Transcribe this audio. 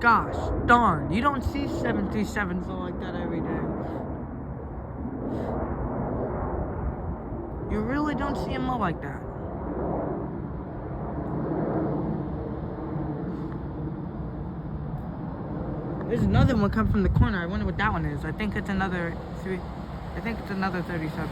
Gosh darn, you don't see 737s like that every day. You really don't see them like that. There's another one coming from the corner. I wonder what that one is. I think it's another 37.